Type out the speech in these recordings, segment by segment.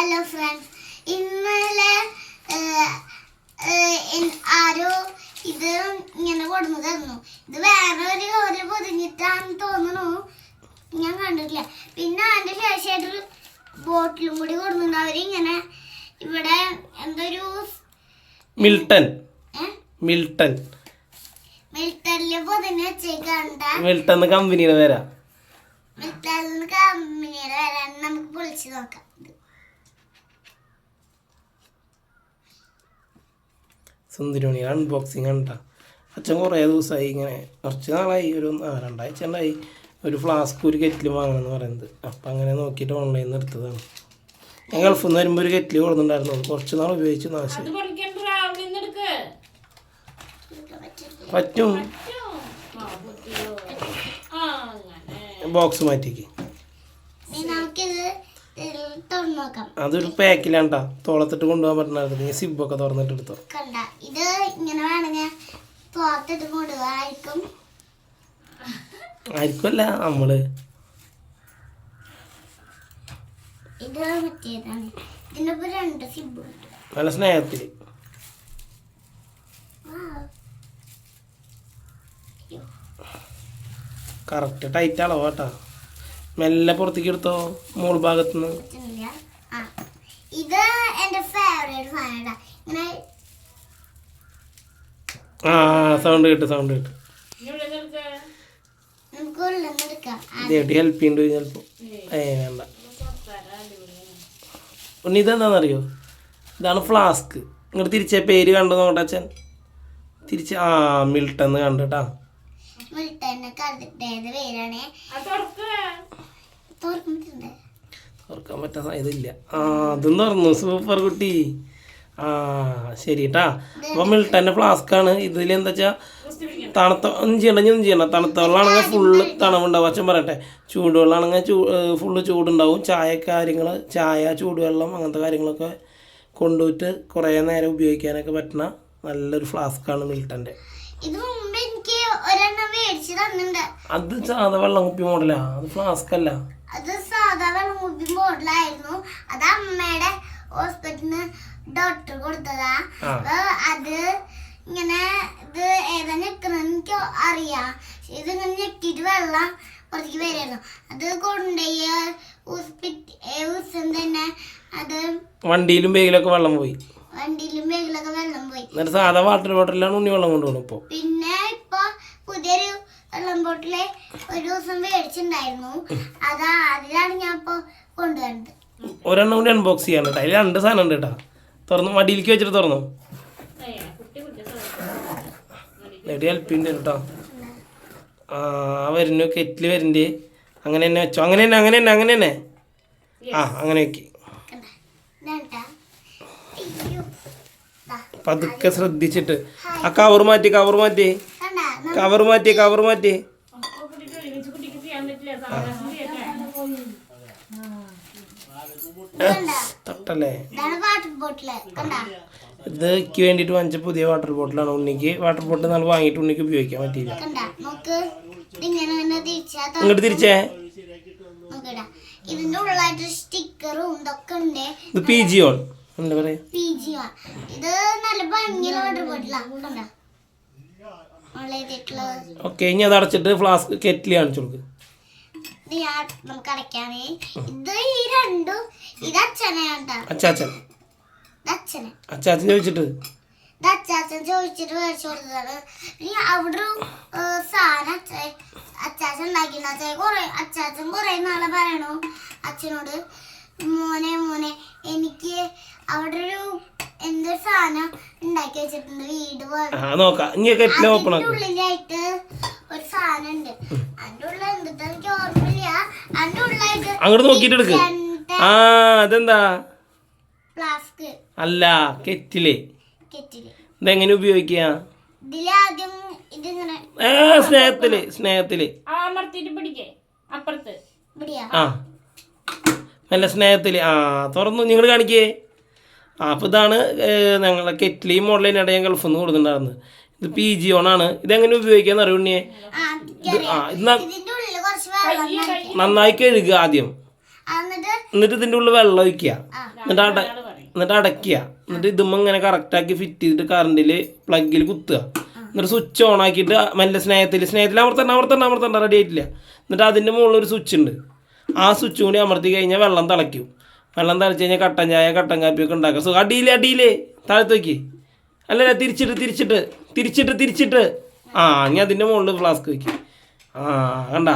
Hello friends, ഇന്നലെ ആരോ ഇത് ഇങ്ങനെ കൊടുന്നു തന്നു. ഇത് വേറെ ഒരു പൊതിഞ്ഞിട്ടാന്ന് തോന്നുന്നു, ഞാൻ കണ്ടിട്ടില്ല. പിന്നെ അതിന്റെ ശേഷമായിട്ടൊരു ബോട്ടിലും കൂടി കൊടുന്നു. അവരിങ്ങനെ ഇവിടെ എന്തൊരു മിൽട്ടണില് പൊതിഞ്ഞ് വെച്ചേക്കണ്ട. മിൽട്ടൺ കമ്പനിയുടെ പേരാ. കമ്പനിയുടെ പേരാണ്. നമുക്ക് പൊളിച്ചു നോക്കാം. സുന്ദരിമണി അൺബോക്സിങ് കണ്ടാ. അച്ഛൻ കുറേ ദിവസമായി ഇങ്ങനെ, കുറച്ച് നാളായി, ഒരു 2 ആഴ്ച ഉണ്ടായി ഒരു ഫ്ലാസ്ക് ഒരു കെറ്റിൽ വാങ്ങണമെന്ന് പറയുന്നത്. അപ്പം അങ്ങനെ നോക്കിയിട്ട് ഓൺലൈനിൽ നിന്ന് എടുത്തതാണ്. ഞാൻ ഗൾഫിൽ നിന്ന് വരുമ്പോൾ ഒരു കെറ്റിൽ കൊടുത്തിട്ടുണ്ടായിരുന്നു. കുറച്ച് നാൾ ഉപയോഗിച്ച് നാശം പറ്റും. ബോക്സ് മാറ്റിക്ക്. അതൊരു പാക്കിലാണ്ടാ, തോളത്തിട്ട് കൊണ്ടുപോകാൻ പറ്റുന്നായിരുന്നു. നീ സിബൊക്കെ തുറന്നിട്ട് എടുത്തോ. ഇത് ഇങ്ങനെ വേണമെങ്കിൽ തോളത്തിട്ട് കൊണ്ടുപോകാം. ആയിരിക്കുമല്ല നമ്മള് ഇത് മറ്റേതാണ്. ഇതിനൊപ്പം 2 സിബ് ഉണ്ട്. നല്ല സ്നേഹത്തില്. കറക്റ്റ് ടൈറ്റ് അളവ് കേട്ടാ. മെല്ലെ പുറത്തേക്ക് എടുത്തോ മോൾ ഭാഗത്തുനിന്ന്. ഇത് എന്റെ ഫേവറേറ്റ് സാധനം. ഇങ്ങനെ സൗണ്ട് കിട്ടും. ഹെൽപ്പ് ചെയ്യുന്നുണ്ട് ചിലപ്പോ. വേണ്ട. ഉണ്ണി ഇതെന്താണെന്നറിയോ? ഇതാണ് ഫ്ലാസ്ക്. ഇങ്ങോട്ട് തിരിച്ച പേര് കണ്ടു നോക്കട്ടെ അച്ഛൻ. തിരിച്ച് മിൽട്ടൺ കണ്ടിട്ടാ. തുറക്കാൻ പറ്റാൻ ഇതില്ല. അതും തുറന്നു. സൂപ്പർ കുട്ടി. ശരി കേട്ടാ. അപ്പോൾ മിൽട്ടൻ്റെ ഫ്ലാസ്ക്കാണ്. ഇതിൽ എന്താ വെച്ചാൽ തണുത്ത ഒന്നും ചെയ്യണ്ട. തണുത്ത വെള്ളമാണെങ്കിൽ ഫുള്ള് തണവുണ്ടാവും. അച്ഛൻ പറയട്ടെ, ചൂടുവെള്ളമാണെങ്കിൽ ഫുള്ള് ചൂടുണ്ടാവും. ചായ ചൂടുവെള്ളം അങ്ങനത്തെ കാര്യങ്ങളൊക്കെ കൊണ്ടുപോയിട്ട് കുറേ നേരം ഉപയോഗിക്കാനൊക്കെ പറ്റുന്ന നല്ലൊരു ഫ്ലാസ്ക്കാണ് മിൽട്ടൻ്റെ. അത് സാധാ വെള്ളം കുപ്പി മോഡലാ, അത് ഫ്ലാസ്ക് അല്ല. അത് സാധാ വെള്ളം കുപ്പി മോഡലായിരുന്നു. അത് അമ്മയുടെ ഹോസ്പിറ്റലിന് ഡോക്ടർ കൊടുത്തതാ. അത് ഇങ്ങനെ ഇത് ഏതാ ഞെക്കുന്നത് എനിക്ക് അറിയാം. ഇതിങ്ങനെ ഞെക്കിയിട്ട് വെള്ളം പുറത്തേക്ക് വരായിരുന്നു. അത് കൊണ്ടുപോയി ദിവസം തന്നെ അത് വണ്ടിയിലും ബേഗിലൊക്കെ വെള്ളം പോയി. പോയി. സാധാ വാട്ടർ ബോട്ടിലാണ് ഉണ്ണി വെള്ളം കൊണ്ടുപോകണം ഇപ്പൊ. പിന്നെ ഇപ്പൊ പുതിയൊരു വെള്ളം ബോട്ടില് ഒരു ദിവസം മേടിച്ചിട്ടുണ്ടായിരുന്നു. അതിലാണ് ഞാൻ ഇപ്പൊ കൊണ്ടുവരുന്നത്. ഒരെണ്ണം കൂടി അൺബോക്സ് ചെയ്യാൻ കേട്ടോ. അതിൽ 2 സാധനം ഉണ്ട് കേട്ടോ. തുറന്നു മടിയിലേക്ക് വെച്ചിട്ട് തുറന്നു. ഹെൽപ്പ് ചെയ്യുന്നുണ്ട് കേട്ടോ. വരുന്നു കെറ്റിൽ വരുന്നുണ്ട്. അങ്ങനെ തന്നെ വെച്ചോ. അങ്ങനെ തന്നെ അങ്ങനെ വെക്കി. പതുക്കെ ശ്രദ്ധിച്ചിട്ട് കവർ മാറ്റി. തട്ടല്ലേ. ഇത് എനിക്ക് വേണ്ടിട്ട് വാങ്ങിച്ച പുതിയ വാട്ടർ ബോട്ടിലാണ്. ഉണ്ണിക്ക് വാട്ടർ ബോട്ടിൽ നമ്മൾ വാങ്ങിയിട്ട് ഉണ്ണിക്ക് ഉപയോഗിക്കാൻ പറ്റിയില്ല. ഇങ്ങോട്ട് തിരിച്ചേ. ഇതിന്റെ ഉള്ളായിട്ട് സ്റ്റിക്കറും ഇതൊക്കെ ഉണ്ട്. ഇത് പിജിയോൺ എന്താ പറയാ? ഇത് നല്ല ഭംഗിയുള്ള വാട്ടർ ബോട്ടിലാണ്. ഓക്കെ, ഇനി അത് അടച്ചിട്ട് ഫ്ലാസ്ക് കെറ്റിൽ കാണിച്ചു കൊടുക്ക്. നമുക്ക് അടയ്ക്കാനേ. ഇത് ഈ രണ്ടും ഇത് അച്ചാച്ചൻ ചോദിച്ചിട്ട് മേടിച്ചു കൊടുത്തതാണ്. പിന്നെ അവിടെ സാധനം അച്ചാച്ചൻ ഉണ്ടാക്കിയിരുന്നു. അച്ചാച്ചൻ കുറെ നാളെ പറയണു അച്ഛനോട്, മോനെ എനിക്ക് അവിടെ ഒരു എന്തൊരു സാധനം ഉണ്ടാക്കി വെച്ചിട്ടുണ്ട്, വീട് പോലെ. ഉള്ളിലായിട്ട് ഒരു സാധനം ഉണ്ട്. അതിന്റെ ഉള്ളിൽ എന്തിട്ടാ എനിക്ക് ഓർമ്മയില്ല. അതിന്റെ ഉള്ളിലായിട്ട് അങ്ങോട്ട് നോക്കിട്ട് എടുക്ക്. അതെന്താ? ഫ്ലാസ്ക് അല്ല, കെറ്റില്. ഇതെങ്ങനെ ഉപയോഗിക്കുക? ഇതിലാദ്യം ഇതിങ്ങനെ സ്നേഹത്തില് നല്ല സ്നേഹത്തില് തുറന്നു. നിങ്ങൾ കാണിക്കേ. അപ്പോൾ ഇതാണ് ഞങ്ങളുടെ കെറ്റിലി മോഡലിനിടെ ഞാൻ ഗൾഫിൽ നിന്ന് കൊടുത്തിട്ടുണ്ടായിരുന്നത്. ഇത് പിജിയോൺ ആണ്. ഇതെങ്ങനെ ഉപയോഗിക്കാന്ന് അറിയുണ്ണിയെ? നന്നായി കഴുകുക ആദ്യം. എന്നിട്ട് ഇതിൻ്റെ ഉള്ളിൽ വെള്ളം ഒഴിക്കുക, എന്നിട്ട് അടയ്ക്കുക, എന്നിട്ട് ഇതുമ്മ ഇങ്ങനെ കറക്റ്റാക്കി ഫിറ്റ് ചെയ്തിട്ട് കറണ്ടിൽ പ്ലഗിൽ കുത്തുക, എന്നിട്ട് സ്വിച്ച് ഓൺ ആക്കിയിട്ട് മെല്ലെ സ്നേഹത്തിൽ അമർത്തണ്ട റെഡി ആയിട്ടില്ല. എന്നിട്ട് അതിൻ്റെ മുകളിൽ ഒരു സ്വിച്ച് ഉണ്ട്, ആ സ്വിച്ച് കൂടി അമർത്തി കഴിഞ്ഞാൽ വെള്ളം തിളയ്ക്കും. വെള്ളം തിളച്ച് കഴിഞ്ഞാൽ കട്ടൻ ചായ കട്ടൻ കാപ്പിയൊക്കെ ഉണ്ടാക്കാം. സോ അടിയിലേ താഴത്ത് വയ്ക്ക്, അല്ലല്ല തിരിച്ചിട്ട് ആ ഇനി അതിൻ്റെ മുകളിൽ ഫ്ലാസ്ക് വയ്ക്കും. ആ കണ്ട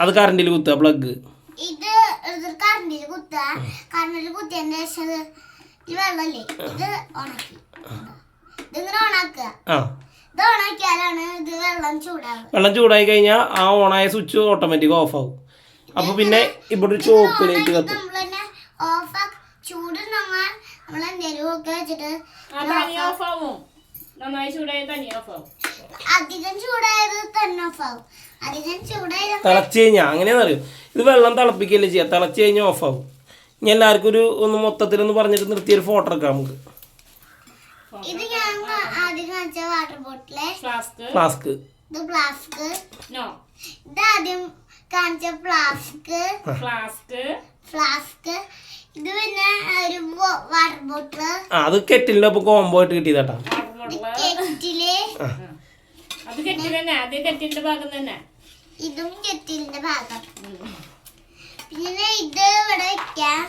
അത് കറണ്ടിൽ കുത്തുക പ്ലഗ്. ഇത് കറണ്ടിൽ കുത്തിയതിന് ശേഷം ഈ വെള്ളല്ലേ ഇത് ഓണാക്കി ഇതിങ്ങനെ ഓണാക്കുക. ഇത് ഓണാക്കിയാലാണ് ഇത് വെള്ളം ചൂടായി കഴിഞ്ഞാൽ ആ ഓണായ സ്വിച്ച് ഓട്ടോമാറ്റിക് ഓഫ് ആവും. അപ്പൊ പിന്നെ ഇവിടെ ചോക്കിലേക്ക് കത്തും. തിളച്ച് കഴിഞ്ഞാൽ അങ്ങനെയാണെന്ന് അറിയും. ഇത് വെള്ളം തിളപ്പിക്കല്ലേ ചെയ്യാം, തിളച്ച് കഴിഞ്ഞാൽ ഓഫ് ആവും. ഇനി എല്ലാവർക്കും ഒന്ന് മൊത്തത്തിലൊന്ന് പറഞ്ഞിട്ട് നിർത്തിയൊരു ഫോട്ടോ എടുക്കാം നമുക്ക്. ഇത് ഞാൻ ആദ്യം കാണിച്ച വാട്ടർ ബോട്ടില് ഫ്ലാസ്ക്, ഇത് ആദ്യം കാണിച്ച ഫ്ലാസ്ക് ഇത് പിന്നെ ഒരു വാട്ടർ ബോട്ടില്. അത് കെറ്റിലിന്റെ ഒപ്പം കോംബോ ആയിട്ട് കിട്ടിയതാട്ടാ. ഇതും കെറ്റിലിന്റെ ഭാഗം. പിന്നെ ഇത് ഇവിടെ വെക്കാം.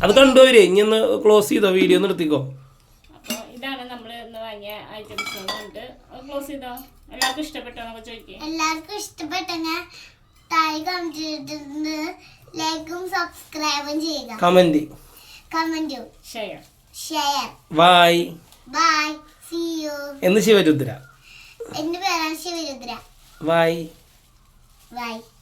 അത് കണ്ടുവരേ ഇനി ഒന്ന് ക്ലോസ് ചെയ്തോ, വീഡിയോ നിർത്തിക്കോ. ഇതാണ് നമ്മൾ ഇന്ന് വാങ്ങിയ ഐറ്റംസ് ഉണ്ട്. ക്ലോസ് ചെയ്തോ. എല്ലാവർക്കും ഇഷ്ടപ്പെട്ടോ നമുക്ക് ചോദിക്കാം. എല്ലാവർക്കും ഇഷ്ടപ്പെട്ടെങ്കിൽ താഴെ കമന്റ് ചെയ്തിട്ട് ലൈക്കും സബ്സ്ക്രൈബും ചെയ്യുക. Comment share. Bye. See you. എന്ന് ശിവരുദ്ര. എന്റെ പേരാണ് ശിവരുദ്ര. ബൈ.